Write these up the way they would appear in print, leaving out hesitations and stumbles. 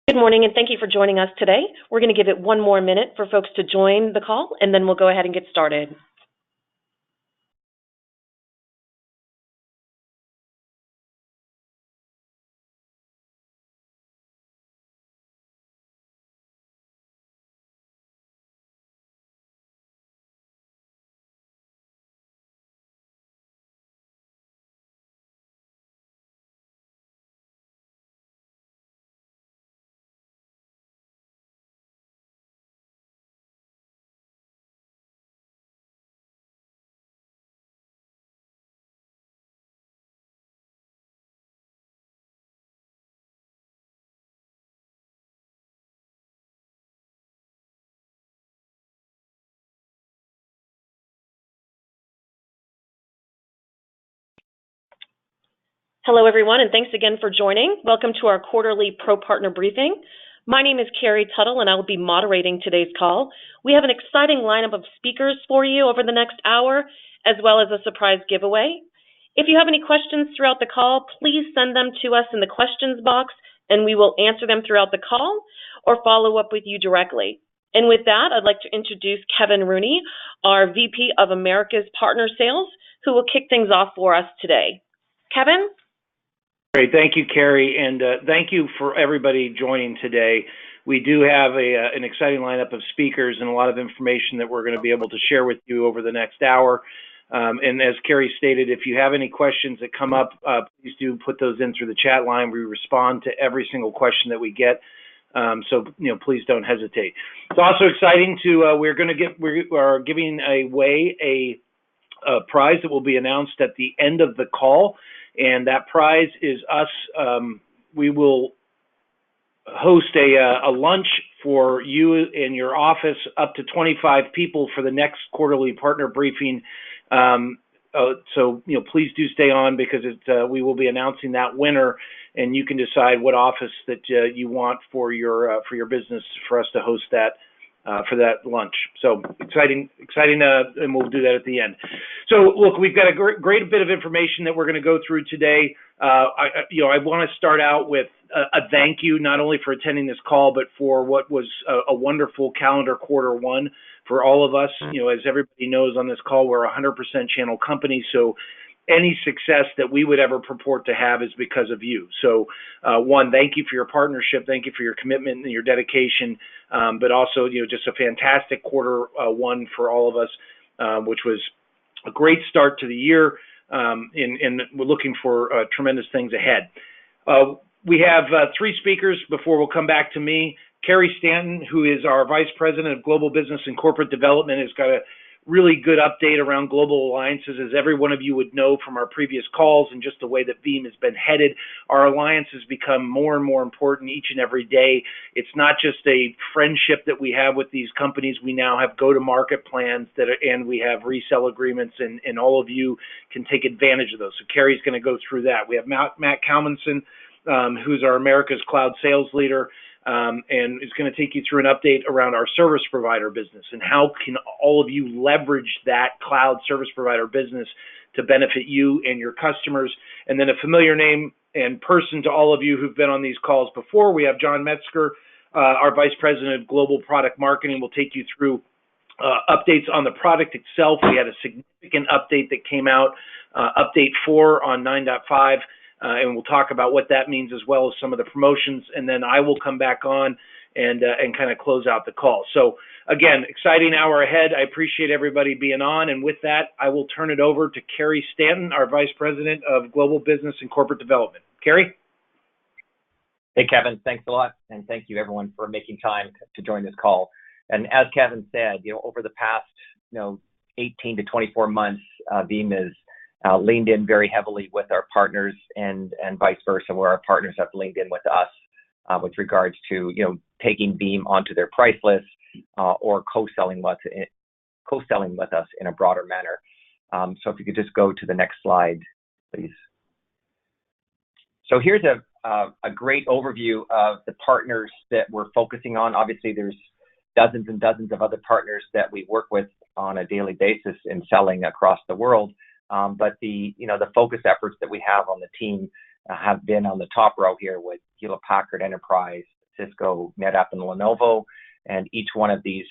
Good morning, and thank you for joining us today. We're going to give it one more minute for folks to join the call, and then we'll go ahead and get started. Hello, everyone, and thanks again for joining. Welcome to our quarterly ProPartner briefing. My name is Carrie Tuttle, and I will be moderating today's call. We have an exciting lineup of speakers for you over the next hour, as well as a surprise giveaway. If you have any questions throughout the call, please send them to us in the questions box, and we will answer them throughout the call or follow up with you directly. And with that, I'd like to introduce Kevin Rooney, our VP of Americas Partner Sales, who will kick things off for us today. Kevin? Great. Thank you, Carrie, and thank you for everybody joining today. We do have an exciting lineup of speakers and a lot of information that we're going to be able to share with you over the next hour. And as Carrie stated, if you have any questions that come up, please do put those in through the chat line. We respond to every single question that we get. So please don't hesitate. It's also exciting to we are giving away a prize that will be announced at the end of the call. And that prize is us. We will host a lunch for you in your office, up to 25 people for the next quarterly partner briefing. So please do stay on, because we will be announcing that winner, and you can decide what office that you want for your business for us to host that. For that lunch. So exciting, and we'll do that at the end. So look, we've got a great bit of information that we're going to go through today. I want to start out with a thank you, not only for attending this call, but for what was a wonderful calendar quarter one for all of us. As everybody knows on this call, we're a 100% channel company, so any success that we would ever purport to have is because of you. So one, thank you for your partnership. Thank you for your commitment and your dedication. But also, just a fantastic quarter one for all of us, which was a great start to the year. And we're looking for tremendous things ahead. We have three speakers before we'll come back to me. Carrie Stanton, who is our Vice President of Global Business and Corporate Development, has got a really good update around global alliances. As every one of you would know from our previous calls and just the way that Veeam has been headed, our alliances become more and more important each and every day. It's not just a friendship that we have with these companies. We now have go-to-market plans and we have resell agreements, and all of you can take advantage of those. So Carrie's going to go through that. We have Matt Kalmanson, who's our America's Cloud Sales Leader, and is going to take you through an update around our service provider business and how can all of you leverage that cloud service provider business to benefit you and your customers. And then a familiar name and person to all of you who've been on these calls before, we have John Metzger, our Vice President of Global Product Marketing, will take you through updates on the product itself. We had a significant update that came out, update 4 on 9.5. And we'll talk about what that means, as well as some of the promotions. And then I will come back on and kind of close out the call. So again, exciting hour ahead. I appreciate everybody being on. And with that, I will turn it over to Carrie Stanton, our Vice President of Global Business and Corporate Development. Carrie? Hey, Kevin, thanks a lot. And thank you, everyone, for making time to join this call. And as Kevin said, over the past 18 to 24 months, Veeam is leaned in very heavily with our partners and vice versa, where our partners have leaned in with us with regards to taking Veeam onto their price list or co-selling with us in a broader manner. So if you could just go to the next slide, please. So here's a great overview of the partners that we're focusing on. Obviously, there's dozens and dozens of other partners that we work with on a daily basis in selling across the world. But the focus efforts that we have on the team have been on the top row here with Hewlett Packard Enterprise, Cisco, NetApp, and Lenovo. And each one of these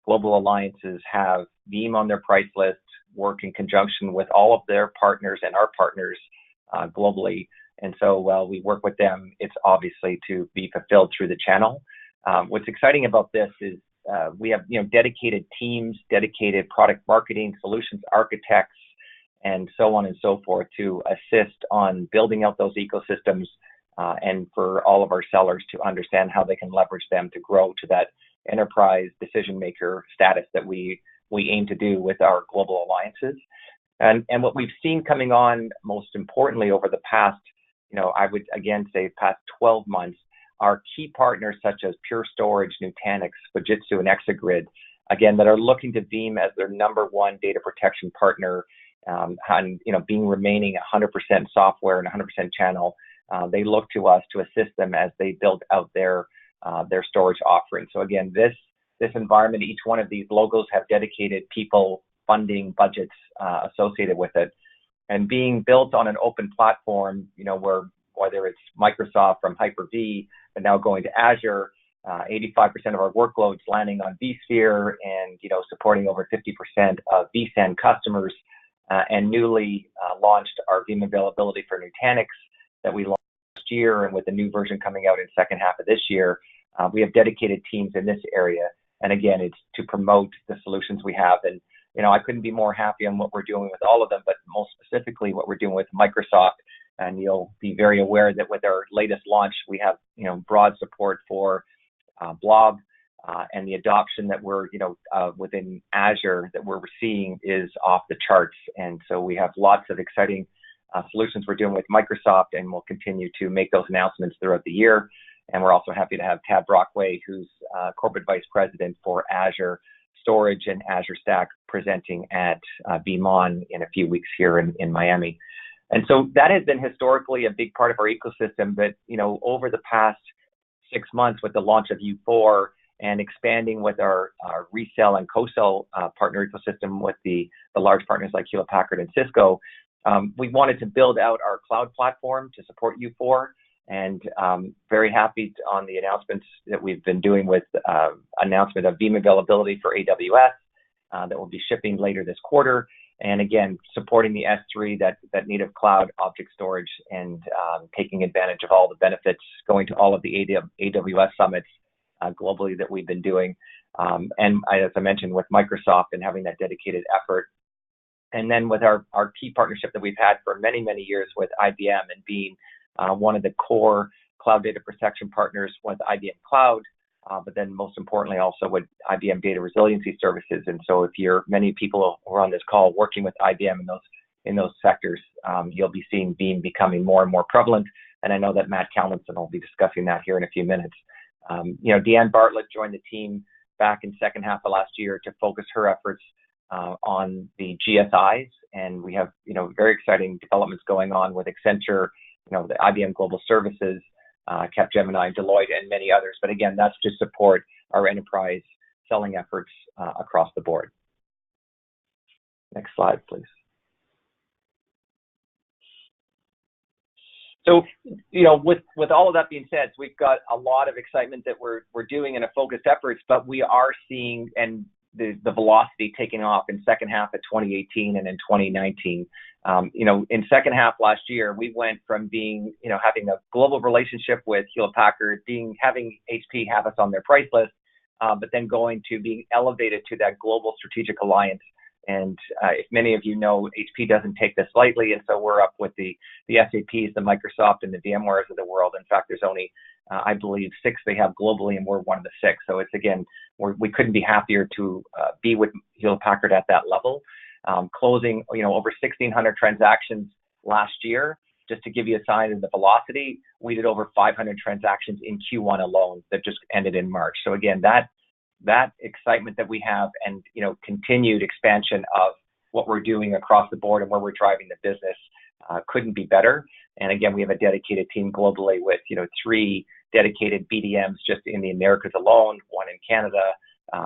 global alliances have Veeam on their price list, work in conjunction with all of their partners and our partners globally. And so while we work with them, it's obviously to be fulfilled through the channel. What's exciting about this is we have dedicated teams, dedicated product marketing, solutions architects, and so on and so forth to assist on building out those ecosystems and for all of our sellers to understand how they can leverage them to grow to that enterprise decision maker status that we aim to do with our global alliances. And what we've seen coming on most importantly over the past, I would again say past 12 months, are key partners such as Pure Storage, Nutanix, Fujitsu, and Exagrid, again, that are looking to Veeam as their number one data protection partner, and being remaining 100% software and 100% channel. They look to us to assist them as they build out their storage offering. So again, this environment, each one of these logos have dedicated people, funding, budgets associated with it, and being built on an open platform, where whether it's Microsoft from Hyper-V, but now going to Azure, 85% of our workloads landing on vSphere, and supporting over 50% of vSAN customers, and newly launched our Veeam availability for Nutanix that we launched last year, and with the new version coming out in second half of this year, we have dedicated teams in this area. And again, it's to promote the solutions we have. And I couldn't be more happy on what we're doing with all of them, but most specifically what we're doing with Microsoft. And you'll be very aware that with our latest launch, we have broad support for Blob, and the adoption that we're within Azure that we're seeing is off the charts. And so we have lots of exciting solutions we're doing with Microsoft, and we'll continue to make those announcements throughout the year. And we're also happy to have Tab Brockway, who's Corporate Vice President for Azure Storage and Azure Stack, presenting at VeeamON in a few weeks here in Miami. And so that has been historically a big part of our ecosystem, but over the past 6 months with the launch of U4 and expanding with our resell and co-sell partner ecosystem with the large partners like Hewlett Packard and Cisco, we wanted to build out our cloud platform to support U4, and very happy on the announcements that we've been doing with announcement of Veeam availability for AWS that will be shipping later this quarter. And again, supporting the S3, that native cloud object storage, and taking advantage of all the benefits, going to all of the AWS summits globally that we've been doing. And as I mentioned, with Microsoft and having that dedicated effort. And then with our key partnership that we've had for many, many years with IBM, and being one of the core cloud data protection partners with IBM Cloud, but then most importantly also with IBM Data Resiliency Services. And so if many people who are on this call working with IBM in those sectors, you'll be seeing Veeam becoming more and more prevalent. And I know that Matt Callinson will be discussing that here in a few minutes. Deanne Bartlett joined the team back in second half of last year to focus her efforts on the GSIs. And we have, very exciting developments going on with Accenture, the IBM Global Services, Capgemini, Deloitte, and many others. But again, that's to support our enterprise selling efforts across the board. Next slide, please. So, with all of that being said, we've got a lot of excitement that we're doing in a focused efforts, but we are seeing the velocity taking off in second half of 2018 and in 2019. In second half last year, we went from being, having a global relationship with Hewlett Packard, having HP have us on their price list, but then going to being elevated to that global strategic alliance. And if many of you know, HP doesn't take this lightly, and so we're up with the SAPs, the Microsoft, and the VMwares of the world. In fact, there's only, I believe, 6 they have globally, and we're one of the 6. So it's, again, we couldn't be happier to be with Hewlett Packard at that level. Closing, over 1,600 transactions last year. Just to give you a sign of the velocity, we did over 500 transactions in Q1 alone that just ended in March. So again, that excitement that we have, and continued expansion of what we're doing across the board and where we're driving the business couldn't be better. And again, we have a dedicated team globally with 3 dedicated BDMs just in the Americas alone, 1 in Canada,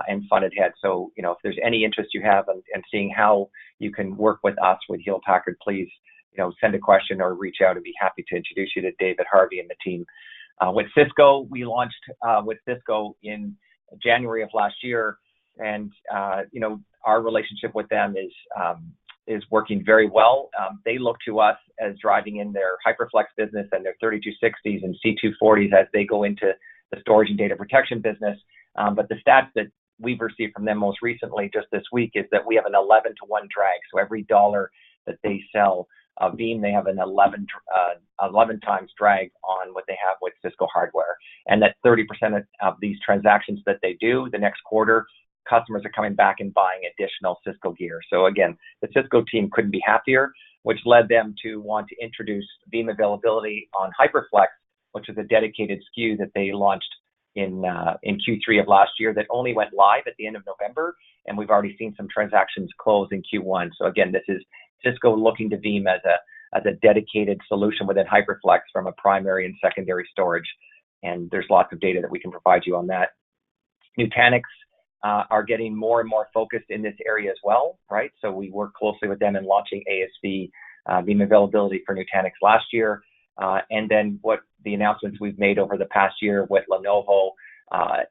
and funded head. So if there's any interest you have in seeing how you can work with us with Hewlett Packard, please send a question or reach out. I'd be happy to introduce you to David Harvey and the team. With Cisco, we launched with Cisco in January of last year, and our relationship with them is working very well. They look to us as driving in their HyperFlex business and their 3260s and C240s as they go into the storage and data protection business. But the stats that we've received from them most recently, just this week, is that we have an 11-to-1 drag. So every dollar that they sell Veeam, they have an 11 times drag on what they have with Cisco hardware. And that 30% of these transactions that they do the next quarter, customers are coming back and buying additional Cisco gear. So again, the Cisco team couldn't be happier, which led them to want to introduce Veeam availability on HyperFlex, which is a dedicated SKU that they launched in Q3 of last year that only went live at the end of November, and we've already seen some transactions close in Q1. So again, this is Cisco looking to Veeam as a dedicated solution within HyperFlex from a primary and secondary storage, and there's lots of data that we can provide you on that. Nutanix are getting more and more focused in this area as well, right? So we work closely with them in launching ASV Veeam availability for Nutanix last year. And then what the announcements we've made over the past year with Lenovo,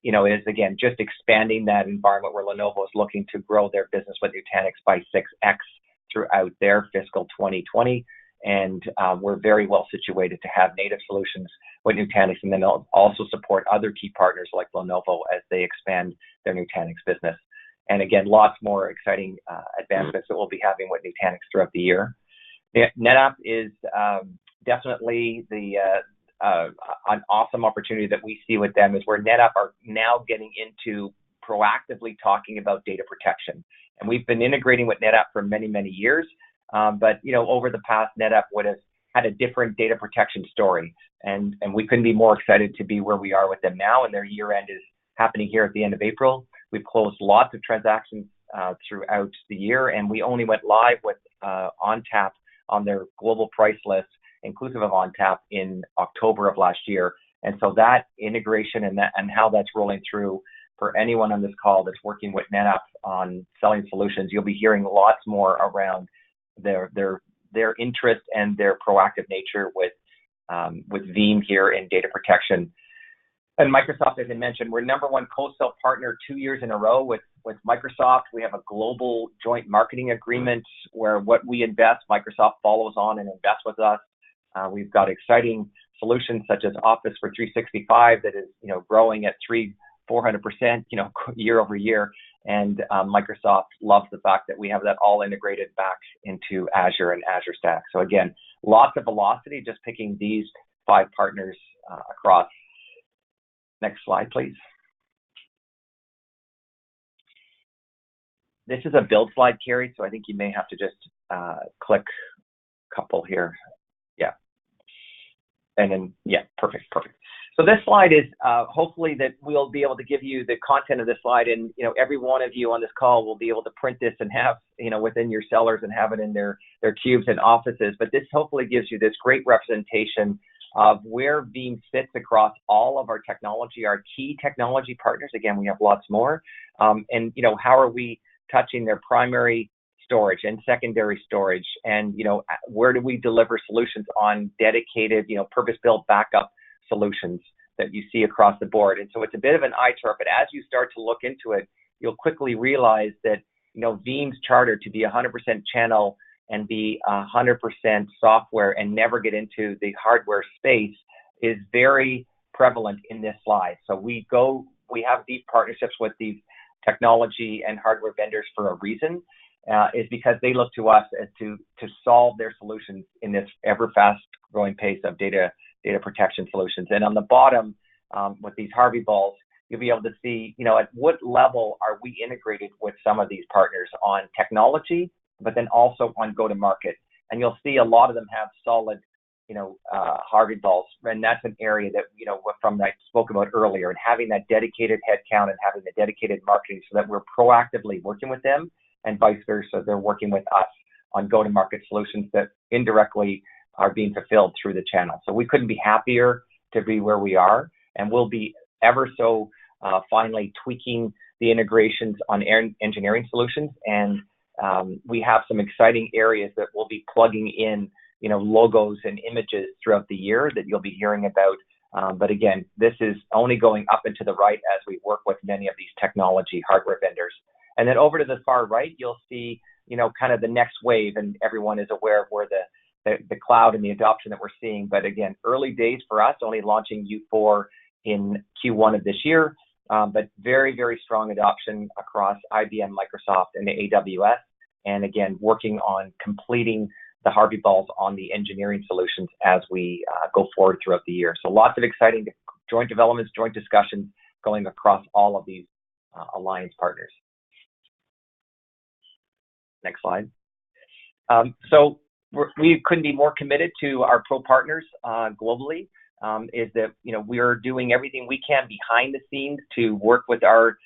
is again, just expanding that environment where Lenovo is looking to grow their business with Nutanix by 6x throughout their fiscal 2020. And we're very well situated to have native solutions with Nutanix, and then also support other key partners like Lenovo as they expand their Nutanix business. And again, lots more exciting advancements that we'll be having with Nutanix throughout the year. NetApp is definitely an awesome opportunity that we see with them, is where NetApp are now getting into proactively talking about data protection. And we've been integrating with NetApp for many, many years. But over the past, NetApp would have had a different data protection story, and we couldn't be more excited to be where we are with them now. And their year end is happening here at the end of April. We've closed lots of transactions throughout the year, and we only went live with ONTAP on their global price list, inclusive of ONTAP, in October of last year. And so that integration and how that's rolling through for anyone on this call that's working with NetApp on selling solutions, you'll be hearing lots more around their interest and their proactive nature with Veeam here in data protection. And Microsoft, as I mentioned, we're number one co-sell partner 2 years in a row with Microsoft. We have a global joint marketing agreement where what we invest, Microsoft follows on and invests with us. We've got exciting solutions such as Office for 365 that is, growing at 400%, year over year. And Microsoft loves the fact that we have that all integrated back into Azure and Azure Stack. So again, lots of velocity just picking these 5 partners across. Next slide, please. This is a build slide, Carrie, so I think you may have to just click a couple here. Yeah. And then, yeah, perfect. So this slide is hopefully that we'll be able to give you the content of this slide, and every one of you on this call will be able to print this and have within your cellars and have it in their cubes and offices. But this hopefully gives you this great representation of where Veeam sits across all of our technology, our key technology partners. Again, we have lots more, and how are we touching their primary storage and secondary storage, and where do we deliver solutions on dedicated purpose-built backup solutions that you see across the board. And so it's a bit of an eye chart, but as you start to look into it, you'll quickly realize that Veeam's charter to be 100% channel and be 100% software and never get into the hardware space is very prevalent in this slide. So we have deep partnerships with these technology and hardware vendors for a reason, is because they look to us as to solve their solutions in this ever fast growing pace of data protection solutions. And on the bottom, with these Harvey balls, you'll be able to see, at what level are we integrated with some of these partners on technology, but then also on go-to-market. And you'll see a lot of them have solid, Harvey balls. And that's an area that, from that I spoke about earlier, and having that dedicated headcount and having the dedicated marketing so that we're proactively working with them, and vice versa, they're working with us on go-to-market solutions that indirectly are being fulfilled through the channel. So we couldn't be happier to be where we are, and we'll be ever so finally tweaking the integrations on engineering solutions. And we have some exciting areas that we'll be plugging in, logos and images throughout the year that you'll be hearing about But again, this is only going up and to the right as we work with many of these technology hardware vendors. And then over to the far right, you'll see, kind of the next wave, and everyone is aware of where the cloud and the adoption that we're seeing. But again, early days for us, only launching U4 in Q1 of this year, but very, very strong adoption across IBM, Microsoft, and the AWS. And again, working on completing the Harvey balls on the engineering solutions as we go forward throughout the year. So lots of exciting joint developments, joint discussions going across all of these alliance partners. Next slide. So we couldn't be more committed to our pro partners globally. Is that we are doing everything we can behind the scenes to work with our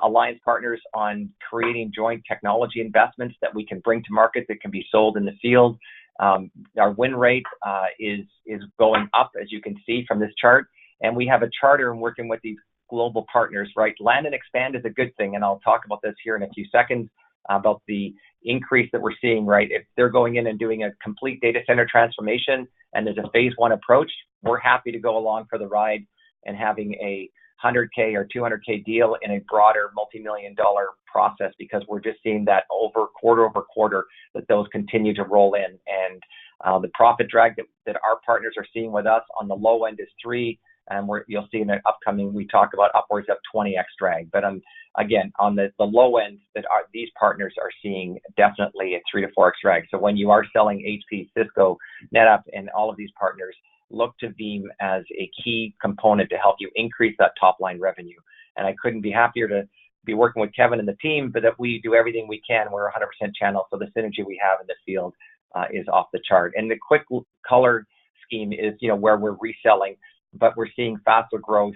alliance partners on creating joint technology investments that we can bring to market that can be sold in the field. Our win rate is going up, as you can see from this chart, and we have a charter in working with these global partners. Right, land and expand is a good thing, and I'll talk about this here in a few seconds about the increase that we're seeing. Right, if they're going in and doing a complete data center transformation and there's a phase one approach, we're happy to go along for the ride and having a $100K or $200K deal in a broader multi-million-dollar process, because we're just seeing that quarter over quarter that those continue to roll in. And the profit drag that our partners are seeing with us on the low end is 3, and you'll see in the upcoming, we talk about upwards of 20x drag. But again, on the low end, these partners are seeing definitely a 3 to 4x drag. So when you are selling HP, Cisco, NetApp, and all of these partners, look to Veeam as a key component to help you increase that top line revenue. And I couldn't be happier to be working with Kevin and the team, but that we do everything we can. We're 100% channel, so the synergy we have in the field is off the chart. And the quick color scheme is, where we're reselling, but we're seeing faster growth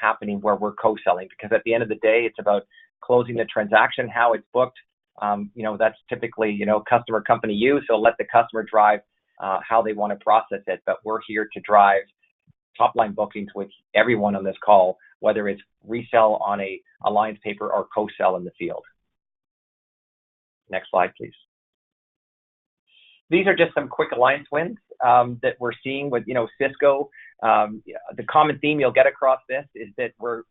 happening where we're co-selling, because at the end of the day, it's about closing the transaction, how it's booked. That's typically, customer company use, so let the customer drive how they want to process it. But we're here to drive top line bookings with everyone on this call, whether it's resell on a alliance paper or co-sell in the field. Next slide, please. These are just some quick alliance wins that we're seeing with, Cisco. The common theme you'll get across this is that we're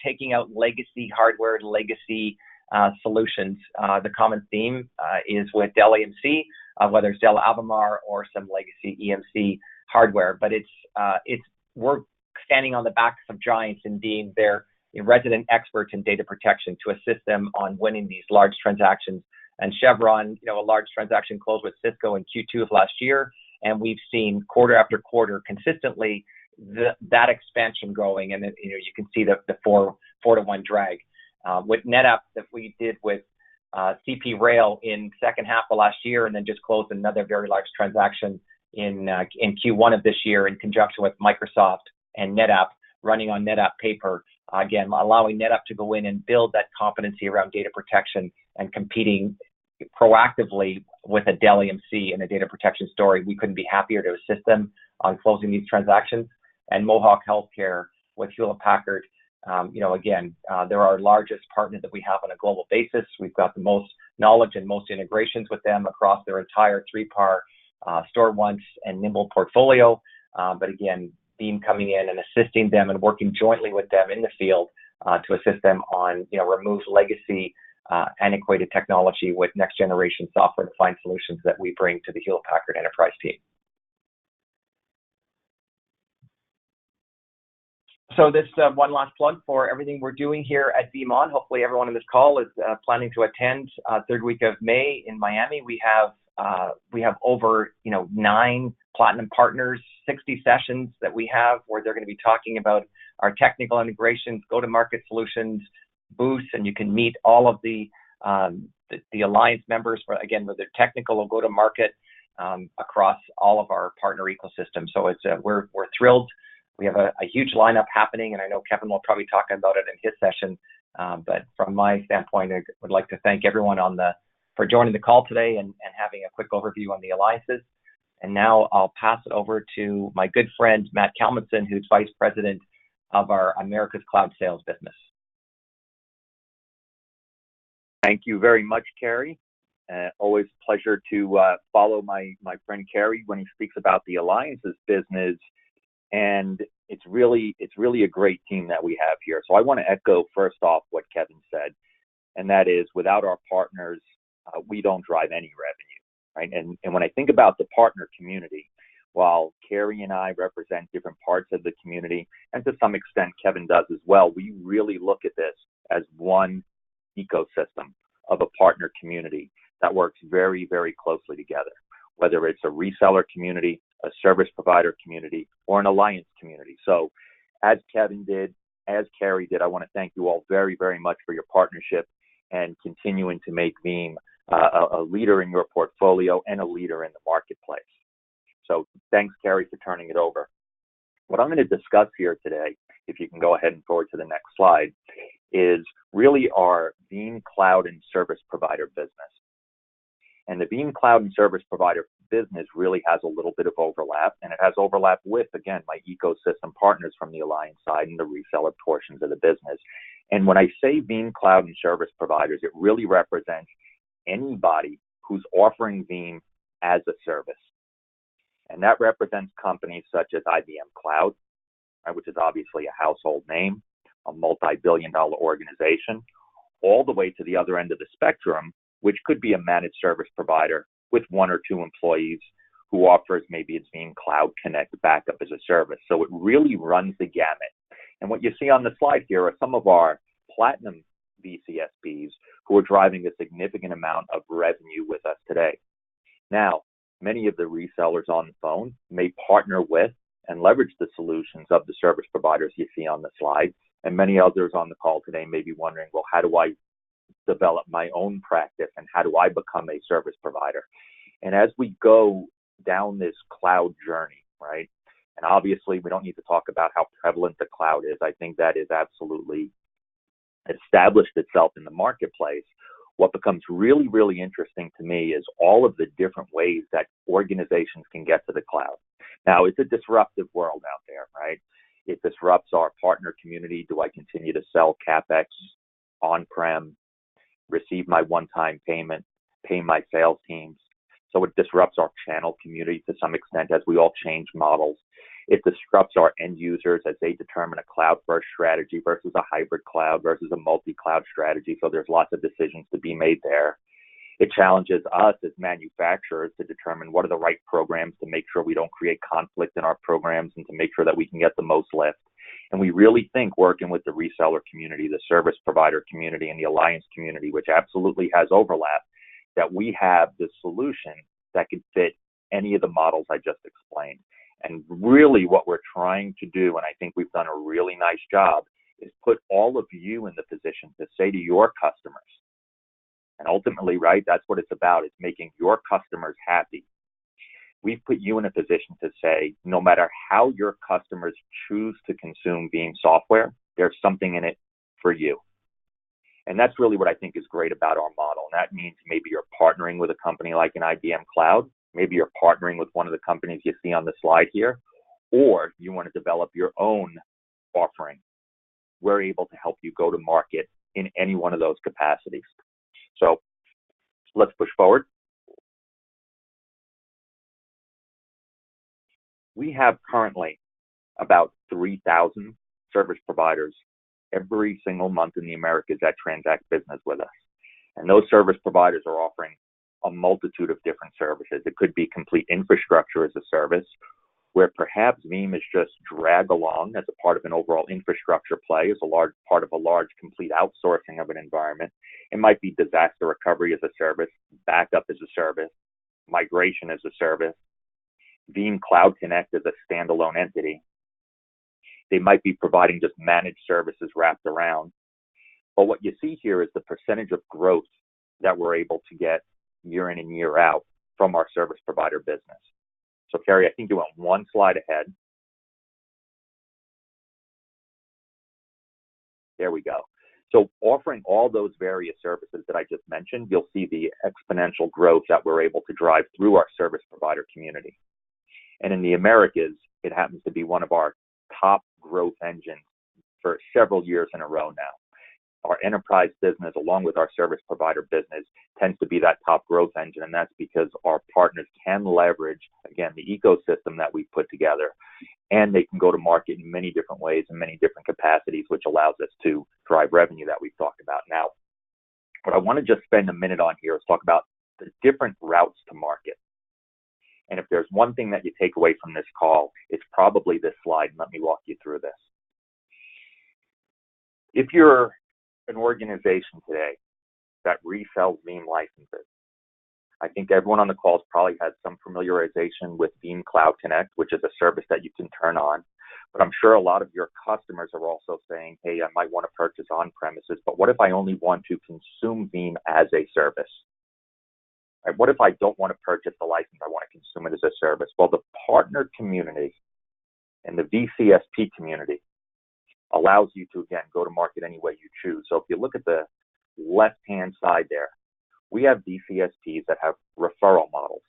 taking out legacy hardware, legacy solutions. The common theme is with Dell EMC, whether it's Dell Albemarle or some legacy EMC hardware. But we're standing on the backs of giants and being their resident experts in data protection to assist them on winning these large transactions. And Chevron, a large transaction closed with Cisco in Q2 of last year, and we've seen quarter after quarter consistently that expansion going, and then you can see the 4 to 1 drag. With NetApp that we did with CP Rail in second half of last year, and then just closed another very large transaction in Q1 of this year in conjunction with Microsoft and NetApp, running on NetApp paper, again allowing NetApp to go in and build that competency around data protection and competing proactively with a Dell EMC in a data protection story. We couldn't be happier to assist them on closing these transactions. And Mohawk Healthcare with Hewlett Packard, they're our largest partner that we have on a global basis. We've got the most knowledge and most integrations with them across their entire 3PAR Store Once and Nimble portfolio. But again, Veeam coming in and assisting them and working jointly with them in the field to assist them on, remove legacy antiquated technology with next generation software-defined solutions that we bring to the Hewlett Packard enterprise team. So this one last plug for everything we're doing here at Veeam On. Hopefully everyone on this call is planning to attend third week of May in Miami. We have over 9 platinum partners, 60 sessions that we have where they're going to be talking about our technical integrations, go-to-market solutions, booths, and you can meet all of the alliance members with their technical or go-to-market across all of our partner ecosystem. So we're thrilled. We have a huge lineup happening, and I know Kevin will probably talk about it in his session. But from my standpoint, I would like to thank everyone for joining the call today and having a quick overview on the alliances. And now I'll pass it over to my good friend, Matt Kalmanson, who's Vice President of our America's Cloud Sales business. Thank you very much, Kerry. Always a pleasure to follow my friend Kerry when he speaks about the alliances business. And it's really a great team that we have here. So I want to echo first off what Kevin said, and that is without our partners, we don't drive any revenue, right? And when I think about the partner community, while Carrie and I represent different parts of the community, and to some extent Kevin does as well, we really look at this as one ecosystem of a partner community that works very, very closely together, whether it's a reseller community, a service provider community, or an alliance community. So as Kevin did, as Carrie did, I want to thank you all very, very much for your partnership and continuing to make Veeam a leader in your portfolio and a leader in the marketplace. So thanks, Carrie, for turning it over. What I'm going to discuss here today, if you can go ahead and forward to the next slide, is really our Veeam Cloud and Service Provider business. And the Veeam Cloud and Service Provider business really has a little bit of overlap, and it has overlap with, again, my ecosystem partners from the alliance side and the reseller portions of the business. And when I say Veeam Cloud and Service Providers, it really represents anybody who's offering Veeam as a service. And that represents companies such as IBM Cloud, right, which is obviously a household name, a multi-billion-dollar organization, all the way to the other end of the spectrum, which could be a managed service provider with 1 or 2 employees who offers maybe its Veeam Cloud Connect backup as a service. So it really runs the gamut. And what you see on the slide here are some of our platinum VCSPs who are driving a significant amount of revenue with us today. Now, many of the resellers on the phone may partner with and leverage the solutions of the service providers you see on the slide. And many others on the call today may be wondering, well, how do I develop my own practice and how do I become a service provider? And as we go down this cloud journey, right, and obviously we don't need to talk about how prevalent the cloud is. I think that is absolutely established itself in the marketplace. What becomes really, really interesting to me is all of the different ways that organizations can get to the cloud. Now, it's a disruptive world out there, right? It disrupts our partner community. Do I continue to sell CapEx on-prem, receive my one-time payment, pay my sales teams? So it disrupts our channel community to some extent as we all change models. It disrupts our end users as they determine a cloud-first strategy versus a hybrid cloud versus a multi-cloud strategy. So there's lots of decisions to be made there. It challenges us as manufacturers to determine what are the right programs to make sure we don't create conflict in our programs and to make sure that we can get the most lift. And we really think working with the reseller community, the service provider community, and the alliance community, which absolutely has overlap, that we have the solution that could fit any of the models I just explained. And really what we're trying to do, and I think we've done a really nice job, is put all of you in the position to say to your customers, and ultimately, right, that's what it's about, is making your customers happy. We've put you in a position to say, no matter how your customers choose to consume Veeam software, there's something in it for you. And that's really what I think is great about our model. And that means maybe you're partnering with a company like an IBM Cloud. Maybe you're partnering with one of the companies you see on the slide here, or you want to develop your own offering. We're able to help you go to market in any one of those capacities. So let's push forward. We have currently about 3,000 service providers every single month in the Americas that transact business with us. And those service providers are offering a multitude of different services. It could be complete infrastructure as a service, where perhaps Veeam is just drag along as a part of an overall infrastructure play, as a large part of a large complete outsourcing of an environment. It might be disaster recovery as a service, backup as a service, migration as a service, Veeam Cloud Connect as a standalone entity. They might be providing just managed services wrapped around. But what you see here is the percentage of growth that we're able to get year in and year out from our service provider business. So, Carrie, I think you went one slide ahead. There we go. So offering all those various services that I just mentioned, you'll see the exponential growth that we're able to drive through our service provider community. And in the Americas, it happens to be one of our top growth engines for several years in a row now. Our enterprise business, along with our service provider business, tends to be that top growth engine, and that's because our partners can leverage, again, the ecosystem that we've put together and they can go to market in many different ways and many different capacities, which allows us to drive revenue that we've talked about. Now, what I want to just spend a minute on here is talk about the different routes to market. And if there's one thing that you take away from this call, it's probably this slide. And let me walk you through this. If you're an organization today that resells Veeam licenses, I think everyone on the call has probably had some familiarization with Veeam Cloud Connect, which is a service that you can turn on. But I'm sure a lot of your customers are also saying, hey, I might want to purchase on premises, but what if I only want to consume Veeam as a service? Right? What if I don't want to purchase the license? I want to consume it as a service. Well, the partner community and the VCSP community allows you to, again, go to market any way you choose. So if you look at the left-hand side there, we have VCSPs that have referral models.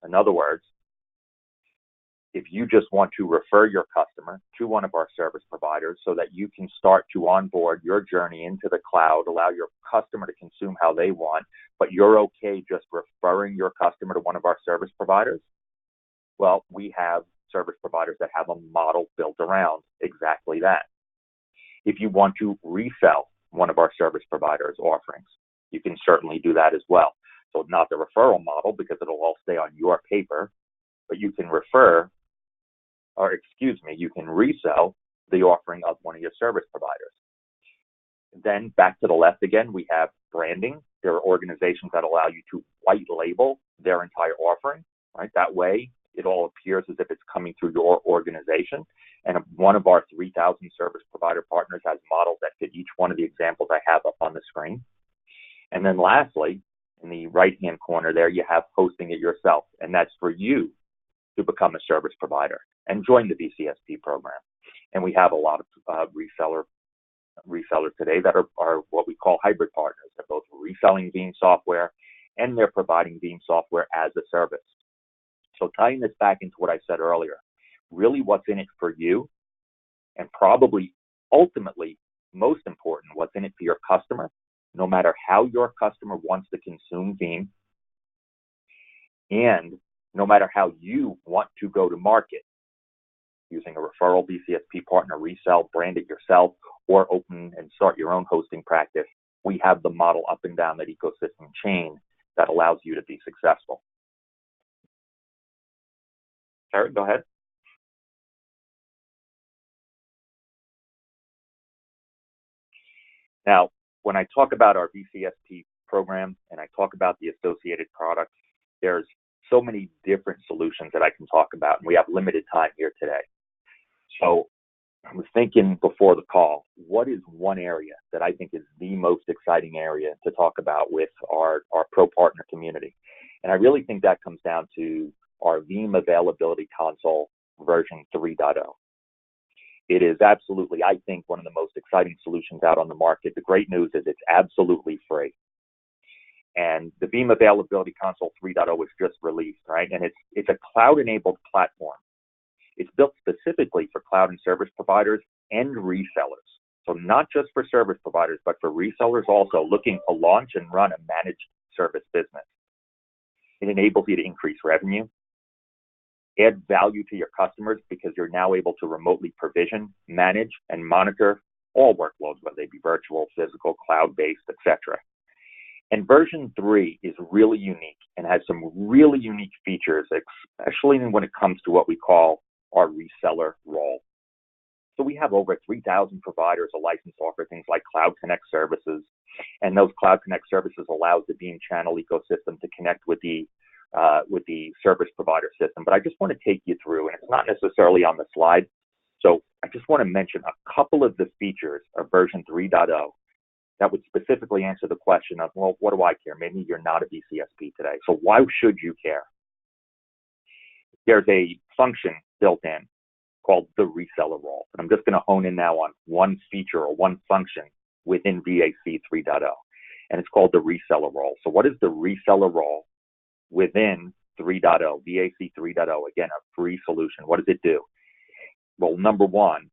In other words, if you just want to refer your customer to one of our service providers so that you can start to onboard your journey into the cloud, allow your customer to consume how they want, but you're okay just referring your customer to one of our service providers, well, we have service providers that have a model built around exactly that. If you want to resell one of our service providers' offerings, you can certainly do that as well. So not the referral model because it'll all stay on your paper, but you can you can resell the offering of one of your service providers. Then back to the left again, we have branding. There are organizations that allow you to white label their entire offering, right? That way it all appears as if it's coming through your organization. And one of our 3,000 service provider partners has models that fit each one of the examples I have up on the screen. And then lastly, in the right-hand corner there, you have hosting it yourself. And that's for you to become a service provider and join the VCSP program. And we have a lot of resellers today that are what we call hybrid partners. They're both reselling Veeam software and they're providing Veeam software as a service. So tying this back into what I said earlier, really what's in it for you, and probably ultimately most important, what's in it for your customer, no matter how your customer wants to consume Veeam, and no matter how you want to go to market, using a referral VCSP partner, resell, brand it yourself, or open and start your own hosting practice, we have the model up and down that ecosystem chain that allows you to be successful. Eric, go ahead. Now, when I talk about our VCSP program and I talk about the associated products, there's so many different solutions that I can talk about, and we have limited time here today. So I was thinking before the call, what is one area that I think is the most exciting area to talk about with our ProPartner community? And I really think that comes down to our Veeam Availability Console version 3.0. It is absolutely, I think, one of the most exciting solutions out on the market. The great news is it's absolutely free. And the Veeam Availability Console 3.0 was just released, right? And it's a cloud-enabled platform. It's built specifically for cloud and service providers and resellers. So not just for service providers, but for resellers also looking to launch and run a managed service business. It enables you to increase revenue, add value to your customers because you're now able to remotely provision, manage, and monitor all workloads, whether they be virtual, physical, cloud-based, etc. And version 3 is really unique and has some really unique features, especially when it comes to what we call our reseller role. So we have over 3,000 providers a license to offer things like Cloud Connect services, and those Cloud Connect services allows the Veeam channel ecosystem to connect with the service provider system. But I just want to take you through, and it's not necessarily on the slide, so I just want to mention a couple of the features of version 3.0 that would specifically answer the question of, well, what do I care? Maybe you're not a VCSP today, so why should you care? There's a function built in called the reseller role. And I'm just going to hone in now on one feature or one function within VAC 3.0. And it's called the reseller role. So what is the reseller role within 3.0, VAC 3.0? Again, a free solution. What does it do? Well, number one,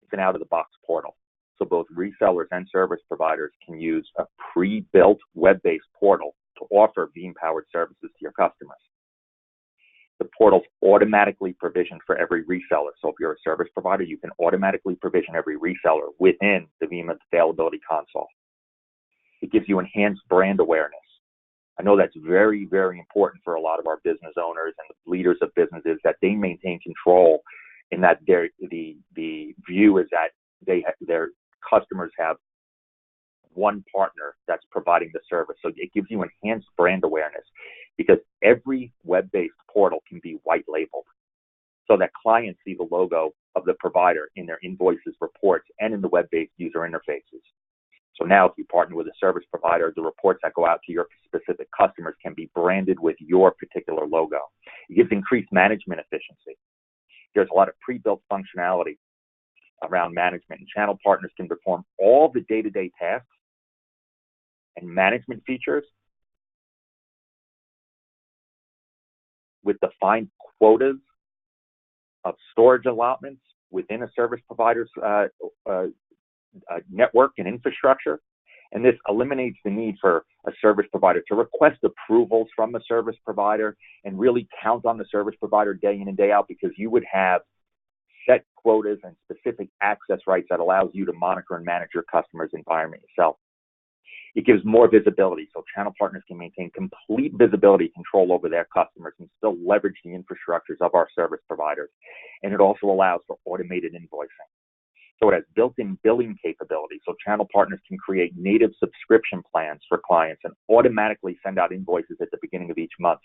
it's an out-of-the-box portal. So both resellers and service providers can use a pre-built web-based portal to offer Veeam-powered services to your customers. The portal's automatically provisioned for every reseller. So if you're a service provider, you can automatically provision every reseller within the Veeam Availability Console. It gives you enhanced brand awareness. I know that's very, very important for a lot of our business owners and the leaders of businesses, that they maintain control, in that the view is that their customers have one partner that's providing the service. So it gives you enhanced brand awareness, because every web-based portal can be white labeled, so that clients see the logo of the provider in their invoices, reports, and in the web-based user interfaces. So now if you partner with a service provider, the reports that go out to your specific customers can be branded with your particular logo. It gives increased management efficiency. There's a lot of pre-built functionality around management, and channel partners can perform all the day-to-day tasks and management features with defined quotas of storage allotments within a service provider's network and infrastructure. And this eliminates the need for a service provider to request approvals from the service provider and really count on the service provider day in and day out, because you would have set quotas and specific access rights that allows you to monitor and manage your customer's environment yourself. It gives more visibility, so channel partners can maintain complete visibility, control over their customers, and still leverage the infrastructures of our service providers. And it also allows for automated invoicing. So it has built-in billing capability, so channel partners can create native subscription plans for clients and automatically send out invoices at the beginning of each month.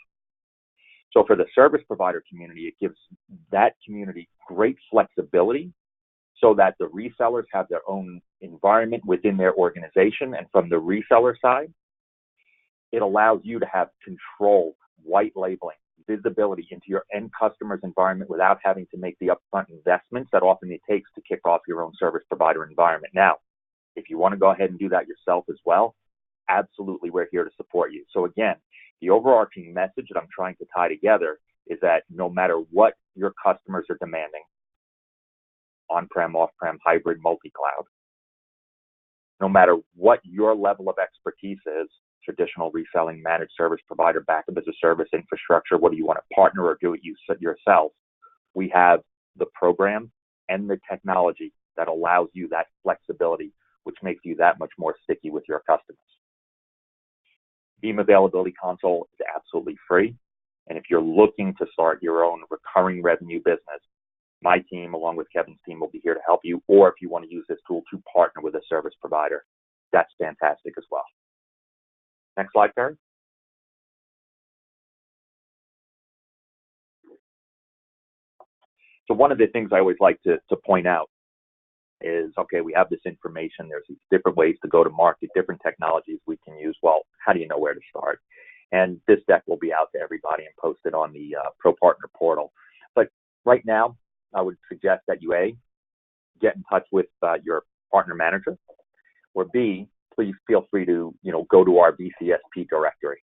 So for the service provider community, it gives that community great flexibility, so that the resellers have their own environment within their organization. And from the reseller side, it allows you to have control, white labeling, visibility into your end customer's environment without having to make the upfront investments that often it takes to kick off your own service provider environment. Now, if you want to go ahead and do that yourself as well, absolutely, we're here to support you. So again, the overarching message that I'm trying to tie together is that no matter what your customers are demanding, on-prem, off-prem, hybrid, multi-cloud, no matter what your level of expertise is, traditional reselling, managed service provider, backup as a service, infrastructure, what do you want to partner or do it yourself? We have the program and the technology that allows you that flexibility, which makes you that much more sticky with your customers. Veeam Availability Console is absolutely free. And if you're looking to start your own recurring revenue business, my team, along with Kevin's team, will be here to help you. Or if you want to use this tool to partner with a service provider, that's fantastic as well. Next slide, Perry. So one of the things I always like to point out is, okay, we have this information. There's these different ways to go to market, different technologies we can use. Well, how do you know where to start? And this deck will be out to everybody and posted on the ProPartner portal. But right now, I would suggest that you, A, get in touch with your partner manager, or B, please feel free to go to our VCSP directory.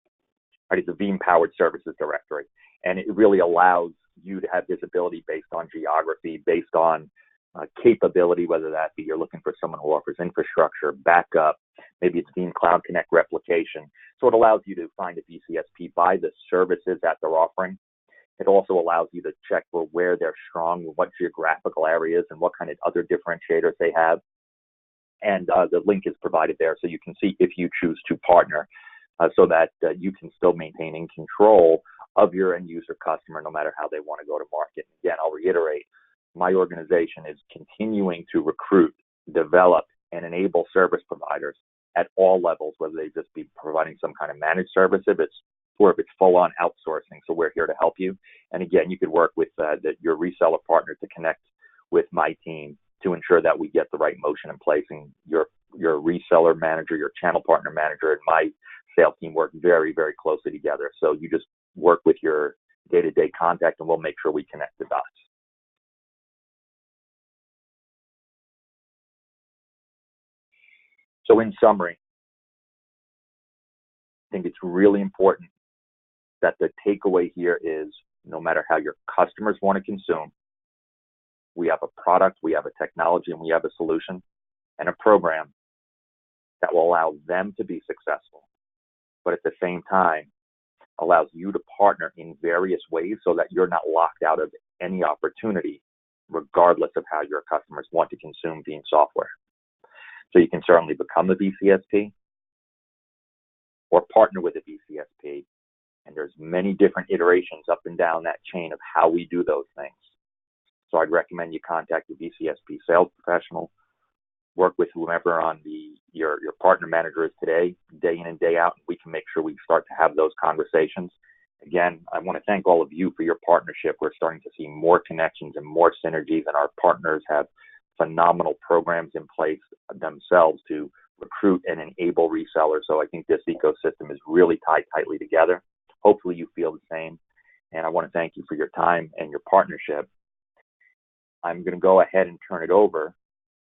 Right? It's a Veeam Powered Services directory, and it really allows you to have visibility based on geography, based on capability, whether that be you're looking for someone who offers infrastructure, backup, maybe it's Veeam Cloud Connect replication. So it allows you to find a VCSP by the services that they're offering. It also allows you to check for where they're strong, what geographical areas, and what kind of other differentiators they have. And the link is provided there, so you can see if you choose to partner, so that you can still maintain in control of your end user customer, no matter how they want to go to market. Again, I'll reiterate, my organization is continuing to recruit, develop, and enable service providers at all levels, whether they just be providing some kind of managed service, or if it's full-on outsourcing. So we're here to help you. And again, you could work with your reseller partner to connect with my team to ensure that we get the right motion in place. And your reseller manager, your channel partner manager, and my sales team work very, very closely together. So you just work with your day-to-day contact, and we'll make sure we connect the dots. So in summary, I think it's really important that the takeaway here is, no matter how your customers want to consume, we have a product, we have a technology, and we have a solution and a program that will allow them to be successful. But at the same time, allows you to partner in various ways so that you're not locked out of any opportunity, regardless of how your customers want to consume Veeam software. So you can certainly become a VCSP or partner with a VCSP. And there's many different iterations up and down that chain of how we do those things. So I'd recommend you contact a VCSP sales professional, work with whomever on your partner manager is today, day in and day out, and we can make sure we start to have those conversations. Again, I want to thank all of you for your partnership. We're starting to see more connections and more synergies, and our partners have phenomenal programs in place themselves to recruit and enable resellers. So I think this ecosystem is really tied tightly together. Hopefully you feel the same. And I want to thank you for your time and your partnership. I'm going to go ahead and turn it over.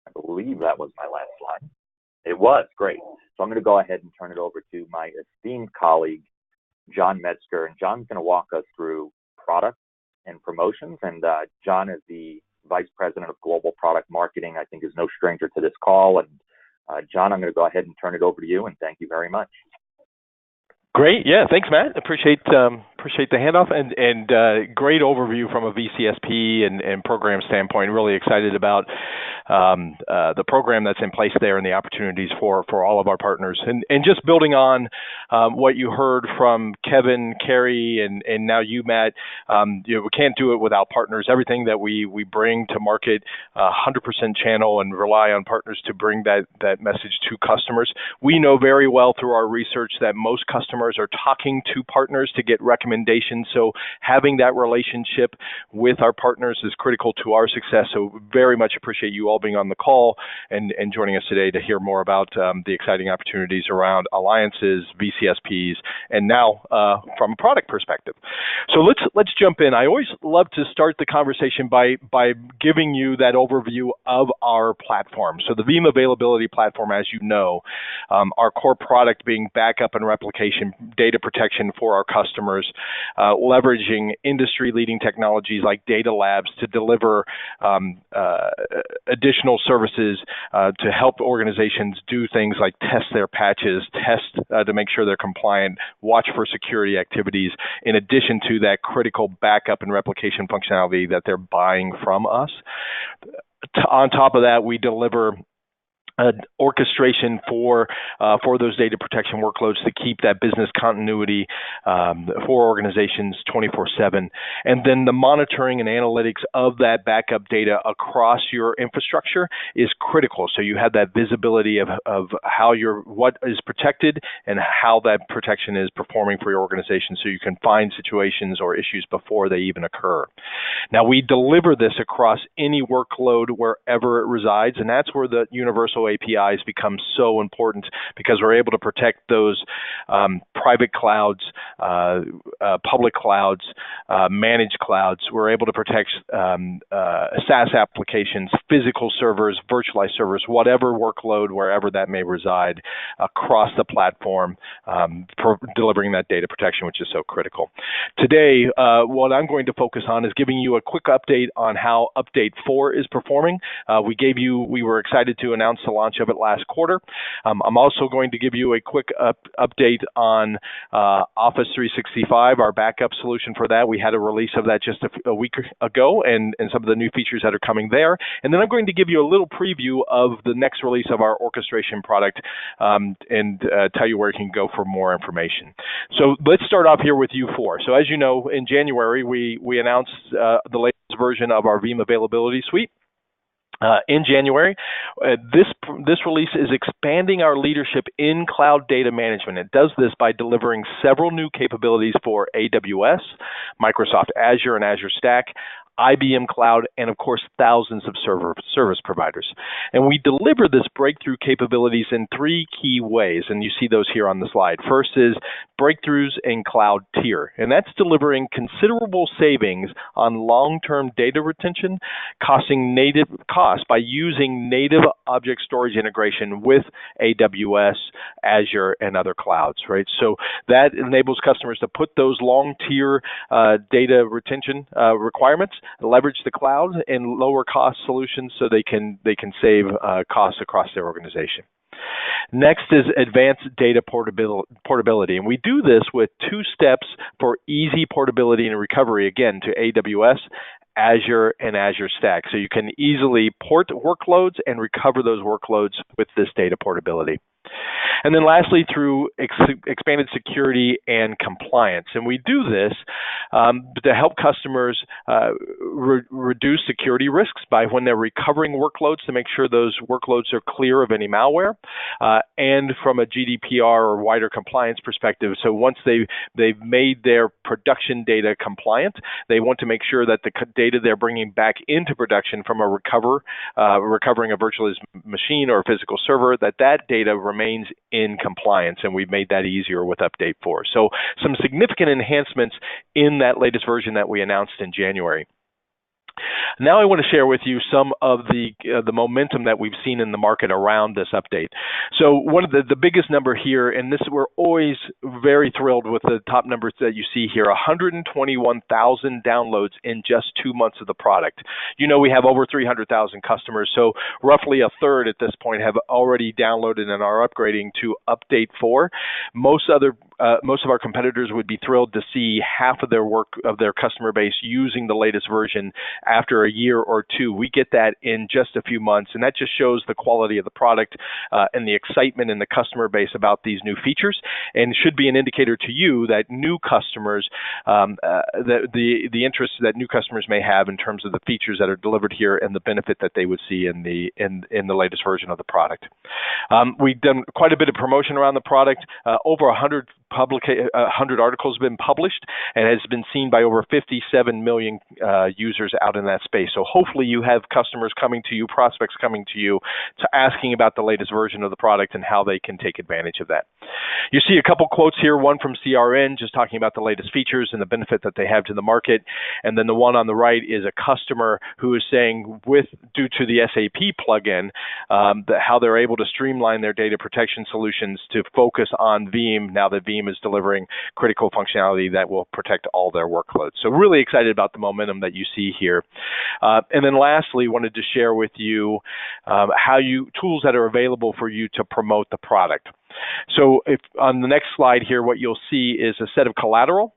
I believe that was my last slide. It was great. So I'm going to go ahead and turn it over to my esteemed colleague, John Metzger. And John's going to walk us through product and promotions. And John is the Vice President of Global Product Marketing. I think is no stranger to this call. And John, I'm going to go ahead and turn it over to you. And thank you very much. Great. Yeah. Thanks, Matt. Appreciate the handoff and great overview from a VCSP and program standpoint. Really excited about the program that's in place there and the opportunities for all of our partners. And just building on what you heard from Kevin, Carrie, and now you, Matt, we can't do it without partners. Everything that we bring to market, 100% channel and rely on partners to bring that message to customers. We know very well through our research that most customers are talking to partners to get recommendations. So having that relationship with our partners is critical to our success. So very much appreciate you all being on the call and joining us today to hear more about the exciting opportunities around alliances, VCSPs, and now from a product perspective. So let's jump in. I always love to start the conversation by giving you that overview of our platform. So the Veeam Availability Platform, as you know, our core product being backup and replication, data protection for our customers, leveraging industry-leading technologies like data labs to deliver additional services to help organizations do things like test their patches, test to make sure they're compliant, watch for security activities, in addition to that critical backup and replication functionality that they're buying from us. On top of that, we deliver orchestration for those data protection workloads to keep that business continuity for organizations 24/7. And then the monitoring and analytics of that backup data across your infrastructure is critical. So you have that visibility of how what is protected and how that protection is performing for your organization, so you can find situations or issues before they even occur. Now, we deliver this across any workload wherever it resides, and that's where the universal APIs become so important, because we're able to protect those private clouds, public clouds, managed clouds. We're able to protect SaaS applications, physical servers, virtualized servers, whatever workload, wherever that may reside across the platform, delivering that data protection, which is so critical. Today, what I'm going to focus on is giving you a quick update on how Update 4 is performing. We were excited to announce the launch of it last quarter. I'm also going to give you a quick update on Office 365, our backup solution for that. We had a release of that just a week ago, and some of the new features that are coming there. And then I'm going to give you a little preview of the next release of our orchestration product and tell you where you can go for more information. So let's start off here with U4. So as you know, in January, we announced the latest version of our Veeam Availability Suite. In January, this release is expanding our leadership in cloud data management. It does this by delivering several new capabilities for AWS, Microsoft Azure and Azure Stack, IBM Cloud, and of course, thousands of service providers. And we deliver this breakthrough capabilities in three key ways, and you see those here on the slide. First is breakthroughs in cloud tier, and that's delivering considerable savings on long-term data retention, cost by using native object storage integration with AWS, Azure, and other clouds, right? So that enables customers to put those long tier data retention requirements leverage the cloud and lower cost solutions so they can save costs across their organization. Next is advanced data portability, and we do this with 2 steps for easy portability and recovery, again, to AWS, Azure, and Azure Stack. So you can easily port workloads and recover those workloads with this data portability. And then lastly, through expanded security and compliance. And we do this to help customers reduce security risks by when they're recovering workloads to make sure those workloads are clear of any malware, and from a GDPR or wider compliance perspective. So once they've made their production data compliant, they want to make sure that the data they're bringing back into production from a recovering a virtual machine or a physical server, that data remains in compliance, and we've made that easier with Update 4. So some significant enhancements in that latest version that we announced in January. Now I want to share with you some of the momentum that we've seen in the market around this update. So one of the biggest number here, and this we're always very thrilled with the top numbers that you see here, 121,000 downloads in just 2 months of the product. You know, we have over 300,000 customers, so roughly a third at this point have already downloaded and are upgrading to Update 4. Most of our competitors would be thrilled to see half of their customer base using the latest version after a year or 2. We get that in just a few months, and that just shows the quality of the product and the excitement in the customer base about these new features, and should be an indicator to you that new customers, the interest that new customers may have in terms of the features that are delivered here and the benefit that they would see in the latest version of the product. We've done quite a bit of promotion around the product. Over 100 articles have been published and has been seen by over 57 million users out in that space. So hopefully you have customers coming to you, prospects coming to you, asking about the latest version of the product and how they can take advantage of that. You see a couple quotes here, one from CRN just talking about the latest features and the benefit that they have to the market, and then the one on the right is a customer who is saying due to the SAP plugin, how they're able to streamline their data protection solutions to focus on Veeam now that Veeam is delivering critical functionality that will protect all their workloads. So really excited about the momentum that you see here. And then lastly, wanted to share with you tools that are available for you to promote the product. So if on the next slide here, what you'll see is a set of collateral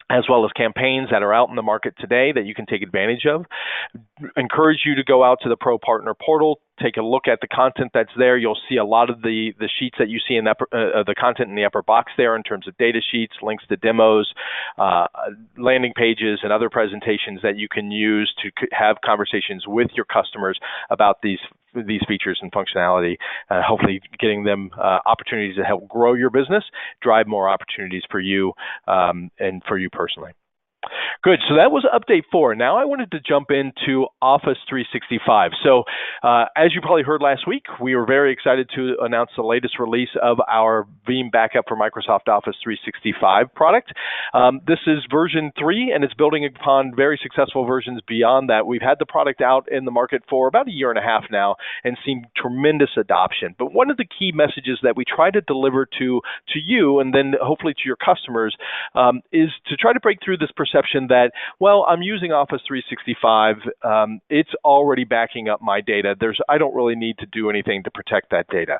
as well as campaigns that are out in the market today that you can take advantage of. Encourage you to go out to the ProPartner portal, take a look at the content that's there. You'll see a lot of the sheets that you see in the content in the upper box there in terms of data sheets, links to demos, landing pages, and other presentations that you can use to have conversations with your customers about these features and functionality, hopefully getting them opportunities to help grow your business, drive more opportunities for you and for you personally. Good. So that was Update 4. Now I wanted to jump into Office 365. So as you probably heard last week, we were very excited to announce the latest release of our Veeam Backup for Microsoft Office 365 product. This is version 3, and it's building upon very successful versions beyond that. We've had the product out in the market for about a year and a half now and seen tremendous adoption. But one of the key messages that we try to deliver to you and then hopefully to your customers is to try to break through this perception that, well, I'm using Office 365, it's already backing up my data. I don't really need to do anything to protect that data.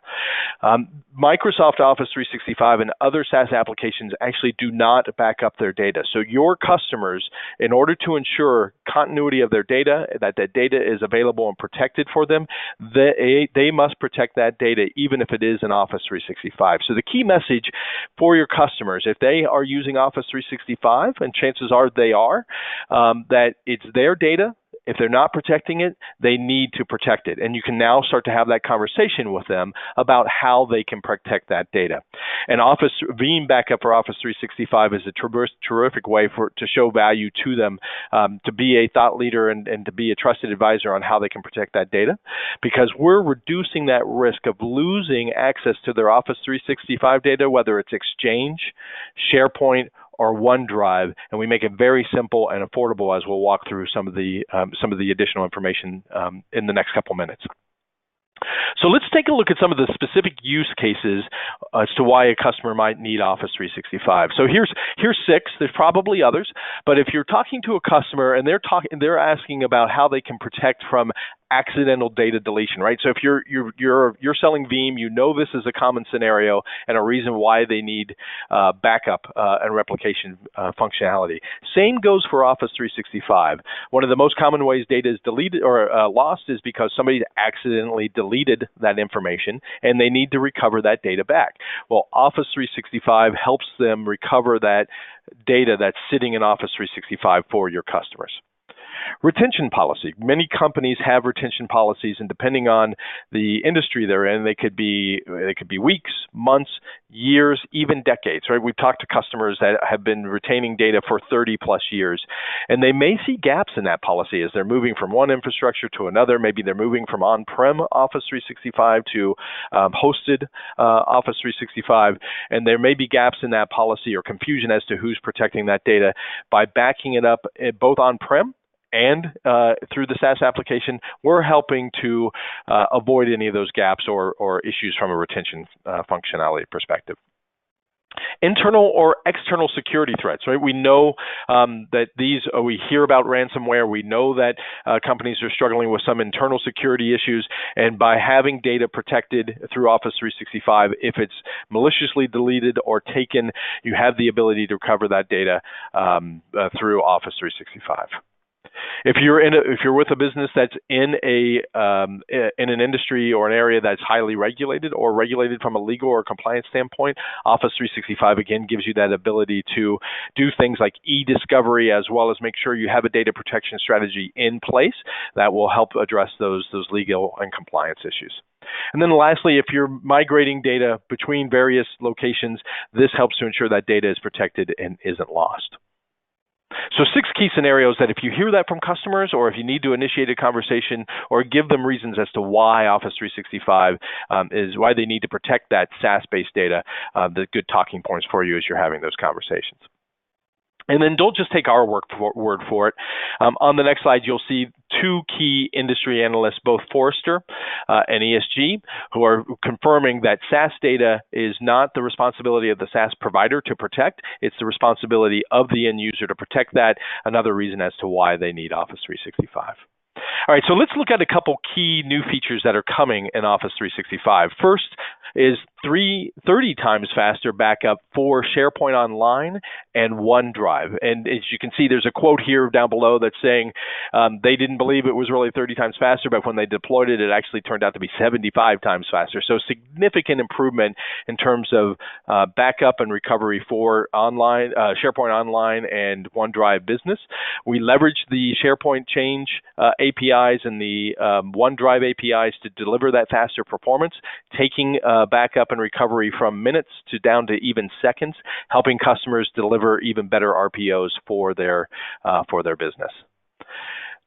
Microsoft Office 365 and other SaaS applications actually do not back up their data. So your customers, in order to ensure continuity of their data, that data is available and protected for them, they must protect that data even if it is in Office 365. So the key message for your customers, if they are using Office 365, and chances are they are, that it's their data. If they're not protecting it, they need to protect it. And you can now start to have that conversation with them about how they can protect that data. And Veeam Backup for Office 365 is a terrific way to show value to them, to be a thought leader and to be a trusted advisor on how they can protect that data, because we're reducing that risk of losing access to their Office 365 data, whether it's Exchange, SharePoint, or OneDrive, and we make it very simple and affordable as we'll walk through some of the additional information in the next couple minutes. So So let's take a look at some of the specific use cases as to why a customer might need Office 365. So here's 6. There's probably others, but if you're talking to a customer and they're asking about how they can protect from accidental data deletion, right? So if you're selling Veeam, you know this is a common scenario and a reason why they need backup and replication functionality. Same goes for Office 365. One of the most common ways data is deleted or lost is because somebody accidentally deleted that information and they need to recover that data back. Well, Office 365 helps them recover that data that's sitting in Office 365 for your customers. Retention policy. Many companies have retention policies, and depending on the industry they're in, they could be weeks, months, years, even decades. Right? We've talked to customers that have been retaining data for 30 plus years, and they may see gaps in that policy as they're moving from one infrastructure to another. Maybe they're moving from on-prem Office 365 to hosted Office 365, and there may be gaps in that policy or confusion as to who's protecting that data. By backing it up both on-prem and through the SaaS application, we're helping to avoid any of those gaps or issues from a retention functionality perspective. Internal or external security threats, right? We know that we hear about ransomware. We know that companies are struggling with some internal security issues, and by having data protected through Office 365, if it's maliciously deleted or taken, you have the ability to recover that data through Office 365. If you're with a business that's in an industry or an area that's highly regulated or regulated from a legal or compliance standpoint, Office 365 again gives you that ability to do things like e-discovery, as well as make sure you have a data protection strategy in place that will help address those legal and compliance issues. And then lastly, if you're migrating data between various locations, this helps to ensure that data is protected and isn't lost. So 6 key scenarios that if you hear that from customers, or if you need to initiate a conversation or give them reasons as to why Office 365 is why they need to protect that SaaS-based data, the good talking points for you as you're having those conversations. And then don't just take our word for it. On the next slide, you'll see 2 key industry analysts, both Forrester and ESG, who are confirming that SaaS data is not the responsibility of the SaaS provider to protect. It's the responsibility of the end user to protect that. Another reason as to why they need Office 365. All right, so let's look at a couple key new features that are coming in Office 365. First is 30 times faster backup for SharePoint Online and OneDrive. And as you can see, there's a quote here down below that's saying they didn't believe it was really 30 times faster, but when they deployed it, it actually turned out to be 75 times faster. So significant improvement in terms of backup and recovery for online SharePoint Online and OneDrive Business. We leverage the SharePoint Change APIs and the OneDrive APIs to deliver that faster performance, taking backup and recovery from minutes to down to even seconds, helping customers deliver even better RPOs for their business.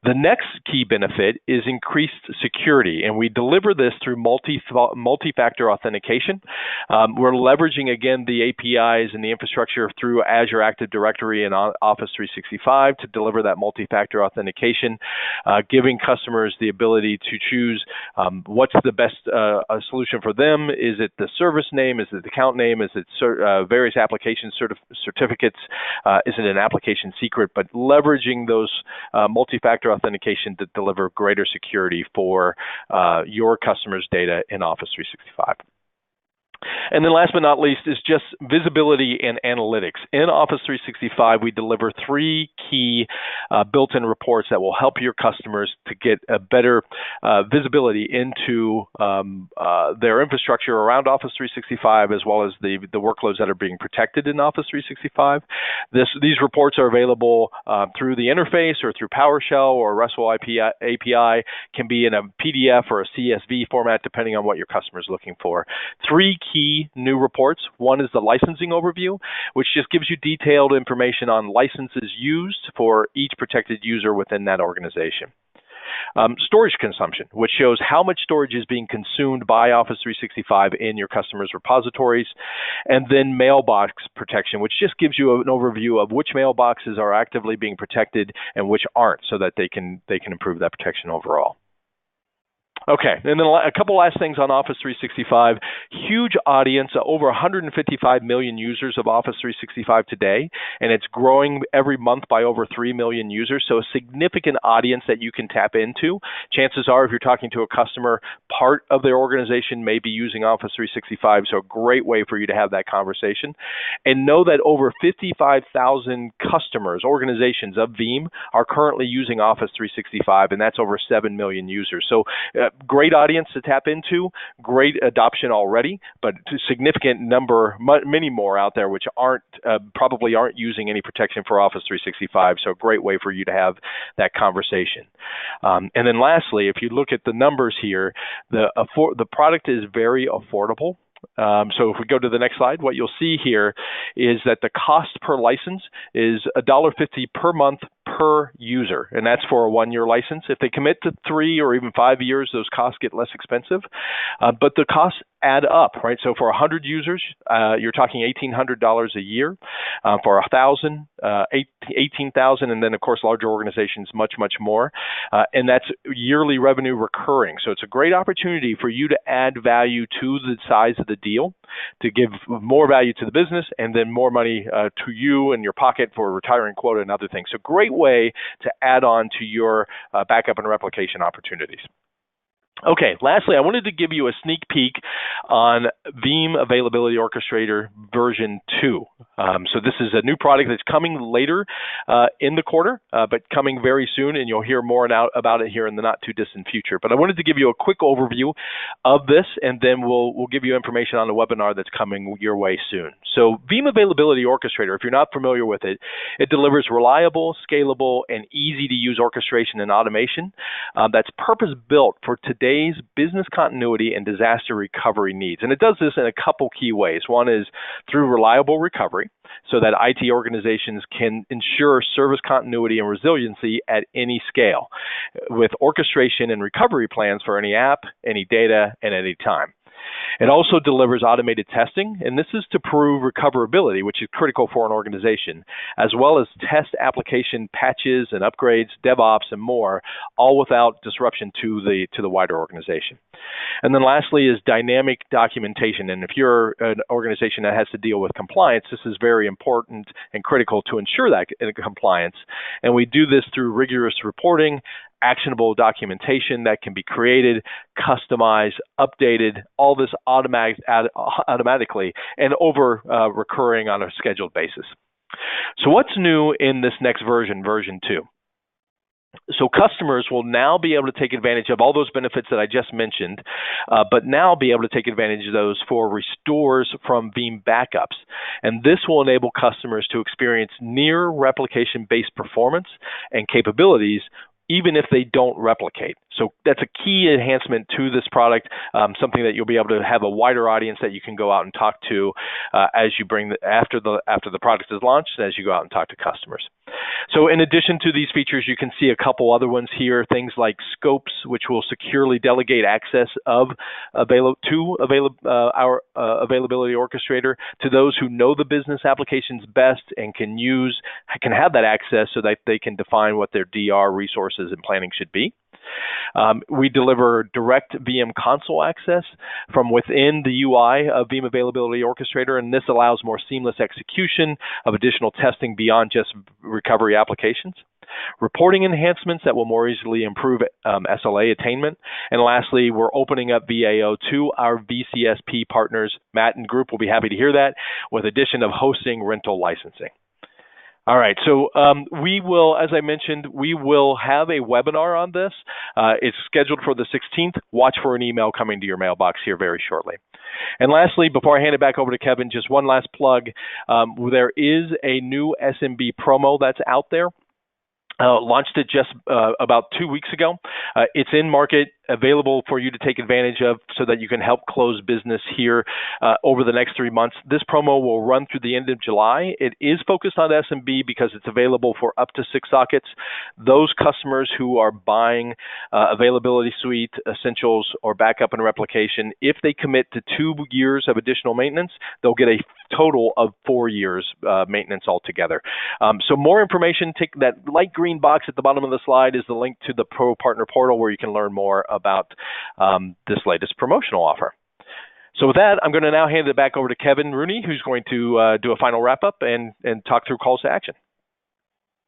The next key benefit is increased security, and we deliver this through multi-factor authentication. We're leveraging, again, the APIs and the infrastructure through Azure Active Directory and Office 365 to deliver that multi-factor authentication, giving customers the ability to choose what's the best solution for them. Is it the service name? Is it the account name? Is it various application certificates? Is it an application secret? But leveraging those multi-factor authentication to deliver greater security for your customers' data in Office 365. And then last but not least is just visibility and analytics. In Office 365, we deliver 3 key built-in reports that will help your customers to get a better visibility into their infrastructure around Office 365, as well as the workloads that are being protected in Office 365. These reports are available through the interface or through PowerShell or RESTful API, can be in a PDF or a CSV format, depending on what your customer is looking for. 3 key new reports. One is the licensing overview, which just gives you detailed information on licenses used for each protected user within that organization. Storage consumption, which shows how much storage is being consumed by Office 365 in your customers' repositories. And then mailbox protection, which just gives you an overview of which mailboxes are actively being protected and which aren't, so that they can improve that protection overall. Okay, and then a couple last things on Office 365. Huge audience, over 155 million users of Office 365 today, and it's growing every month by over 3 million users, so a significant audience that you can tap into. Chances are, if you're talking to a customer, part of their organization may be using Office 365, so a great way for you to have that conversation. And know that over 55,000 customers, organizations of Veeam, are currently using Office 365, and that's over 7 million users. So great audience to tap into, great adoption already, but a significant number, many more out there which probably aren't using any protection for Office 365. So a great way for you to have that conversation. And then lastly, if you look at the numbers here, the product is very affordable. So if we go to the next slide, what you'll see here is that the cost per license is $1.50 per month per user, and that's for a 1-year license. If they commit to 3 or even 5 years, those costs get less expensive, but the costs add up, right? So for 100 users, you're talking $1,800 a year. For 1,000, $18,000, and then of course larger organizations much more, and that's yearly revenue recurring. So it's a great opportunity for you to add value to the size of the deal, to give more value to the business, and then more money to you and your pocket for retiring quota and other things. So great way to add on to your backup and replication opportunities. Okay, lastly, I wanted to give you a sneak peek on Veeam Availability Orchestrator version 2. So this is a new product that's coming later in the quarter, but coming very soon, and you'll hear more about it here in the not too distant future. But I wanted to give you a quick overview of this, and then we'll give you information on the webinar that's coming your way soon. So Veeam Availability Orchestrator, if you're not familiar with it, it delivers reliable, scalable, and easy to use orchestration and automation that's purpose-built for today's business continuity and disaster recovery needs. And it does this in a couple key ways. One is through reliable recovery, so that IT organizations can ensure service continuity and resiliency at any scale, with orchestration and recovery plans for any app, any data, and any time. It also delivers automated testing, and this is to prove recoverability, which is critical for an organization, as well as test application patches and upgrades, DevOps, and more, all without disruption to the wider organization. And then lastly is dynamic documentation. And if you're an organization that has to deal with compliance, this is very important and critical to ensure that compliance. And we do this through rigorous reporting, actionable documentation that can be created, customized, updated, all this automatically and over recurring on a scheduled basis. So what's new in this next version 2? So customers will now be able to take advantage of all those benefits that I just mentioned, but now be able to take advantage of those for restores from Veeam backups. And this will enable customers to experience near replication-based performance and capabilities even if they don't replicate. So that's a key enhancement to this product, something that you'll be able to have a wider audience that you can go out and talk to as you bring after the product is launched, as you go out and talk to customers. So in addition to these features, you can see a couple other ones here, things like scopes, which will securely delegate access of our availability orchestrator to those who know the business applications best and can have that access so that they can define what their DR resources and planning should be. We deliver direct Veeam console access from within the UI of Veeam Availability Orchestrator, and this allows more seamless execution of additional testing beyond just recovery applications. Reporting enhancements that will more easily improve SLA attainment. And lastly, we're opening up VAO to our VCSP partners. Matt and group will be happy to hear that, with addition of hosting, rental, licensing. All right, so we will, as I mentioned, we will have a webinar on this. It's scheduled for the 16th. Watch for an email coming to your mailbox here very shortly. And lastly, before I hand it back over to Kevin, just one last plug. There is a new SMB promo that's out there. Launched it just about 2 weeks ago. It's in market, available for you to take advantage of so that you can help close business here over the next 3 months. This promo will run through the end of July. It is focused on SMB because it's available for up to 6 sockets. Those customers who are buying Availability Suite, Essentials, or Backup and Replication, if they commit to 2 years of additional maintenance, they'll get a total of 4 years maintenance altogether. So more information, take that light green box at the bottom of the slide is the link to the ProPartner portal where you can learn more about this latest promotional offer. So with that, I'm going to now hand it back over to Kevin Rooney, who's going to do a final wrap-up and talk through calls to action.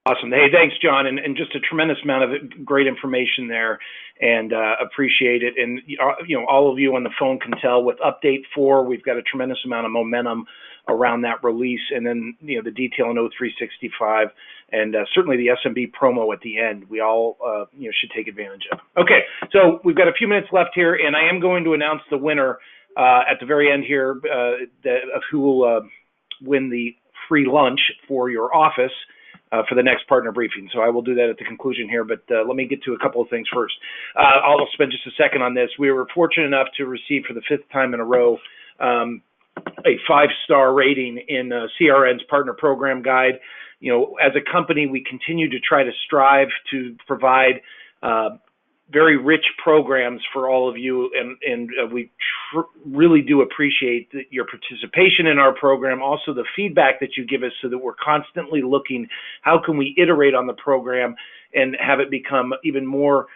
Awesome. Hey, thanks, John, and just a tremendous amount of great information there, and appreciate it. And all of you on the phone can tell with Update 4, we've got a tremendous amount of momentum around that release, and then the detail in O365, and certainly the SMB promo at the end. We all should take advantage of. Okay, so we've got a few minutes left here, and I am going to announce the winner at the very end here of who will win the free lunch for your office for the next partner briefing. So I will do that at the conclusion here, but let me get to a couple of things first. I'll spend just a second on this. We were fortunate enough to receive for the 5th time in a row a 5-star rating in CRN's Partner Program Guide. As a company, we continue to try to strive to provide very rich programs for all of you, and we really do appreciate your participation in our program, also the feedback that you give us, so that we're constantly looking how can we iterate on the program and have it become even more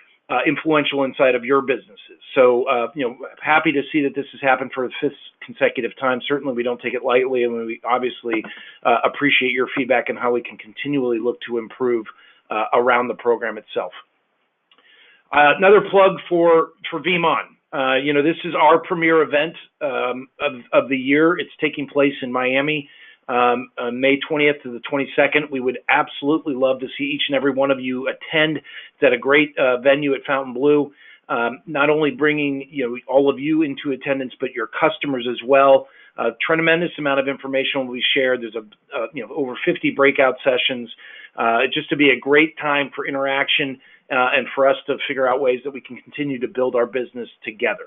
influential inside of your businesses. So happy to see that this has happened for the 5th consecutive time. Certainly we don't take it lightly, and we obviously appreciate your feedback and how we can continually look to improve around the program itself. Another plug for Veeam On. This is our premier event of the year. It's taking place in Miami on May 20th to the 22nd. We would absolutely love to see each and every one of you attend. It's at a great venue at Fontainebleau. Not only bringing all of you into attendance, but your customers as well. Tremendous amount of information will be shared. There's over 50 breakout sessions. Just to be a great time for interaction and for us to figure out ways that we can continue to build our business together.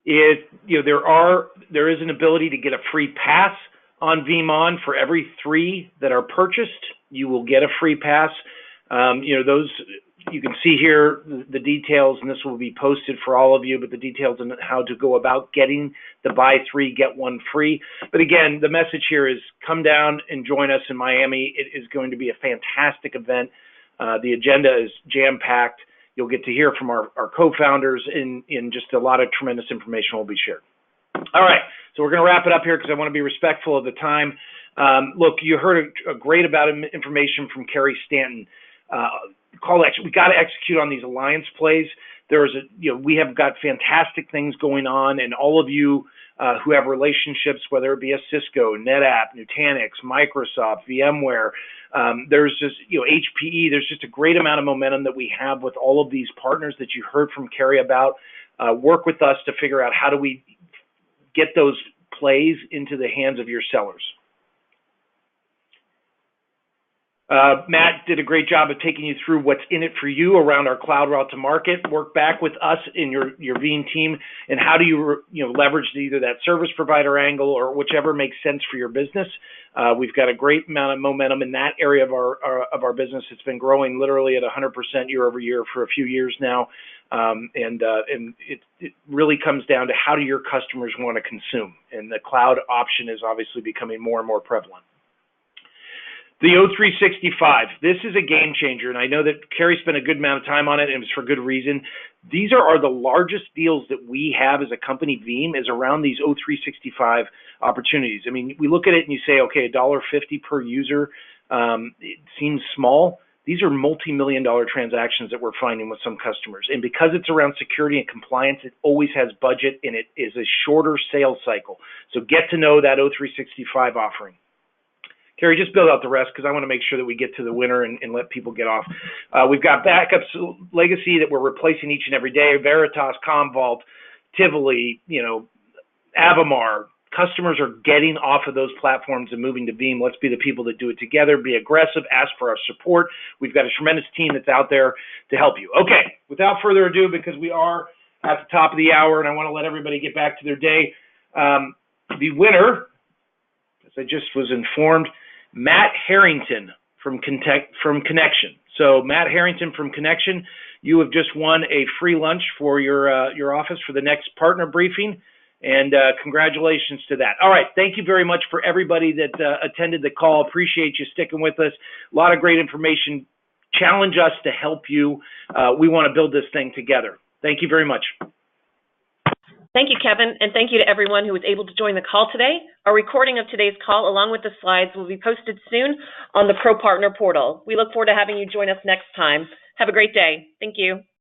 There is an ability to get a free pass on Veeam On. For every 3 that are purchased, you will get a free pass. Those you can see here the details, and this will be posted for all of you, but the details on how to go about getting the buy 3, get 1 free. But again, the message here is come down and join us in Miami. It is going to be a fantastic event. The agenda is jam-packed. You'll get to hear from our co-founders, in just a lot of tremendous information will be shared. All right, so we're going to wrap it up here because I want to be respectful of the time. Look, you heard a great amount of information from Carrie Stanton. Call to action. We got to execute on these alliance plays. We have got fantastic things going on, and all of you who have relationships, whether it be a Cisco, NetApp, Nutanix, Microsoft, VMware, there's just HPE. There's just a great amount of momentum that we have with all of these partners that you heard from Carrie about. Work with us to figure out how do we get those plays into the hands of your sellers. Matt did a great job of taking you through what's in it for you around our cloud route to market. Work back with us in your Veeam team, and how do you leverage either that service provider angle or whichever makes sense for your business. We've got a great amount of momentum in that area of our business. It's been growing literally at 100% year over year for a few years now, and it really comes down to how do your customers want to consume, and the cloud option is obviously becoming more and more prevalent. The O365, this is a game changer, and I know that Carrie spent a good amount of time on it, and it was for good reason. These are the largest deals that we have as a company. Veeam is around these O365 opportunities. I mean, we look at it and you say, okay, $1.50 per user, it seems small. These are multi-million-dollar transactions that we're finding with some customers. And because it's around security and compliance, it always has budget, and it is a shorter sales cycle. So get to know that O365 offering. Carrie, just build out the rest because I want to make sure that we get to the winner and let people get off. We've got backups, legacy that we're replacing each and every day. Veritas, Commvault, Tivoli, Avamar. Customers are getting off of those platforms and moving to Veeam. Let's be the people that do it together. Be aggressive. Ask for our support. We've got a tremendous team that's out there to help you. Okay, without further ado, because we are at the top of the hour and I want to let everybody get back to their day, the winner, as I just was informed, Matt Harrington from Connection. So Matt Harrington from Connection, you have just won a free lunch for your office for the next partner briefing, and congratulations to that. All right, thank you very much for everybody that attended the call. Appreciate you sticking with us. A lot of great information. challenge us to help you. We want to build this thing together. Thank you very much. Thank you, Kevin, and thank you to everyone who was able to join the call today. A recording of today's call, along with the slides, will be posted soon on the ProPartner portal. We look forward to having you join us next time. Have a great day. Thank you.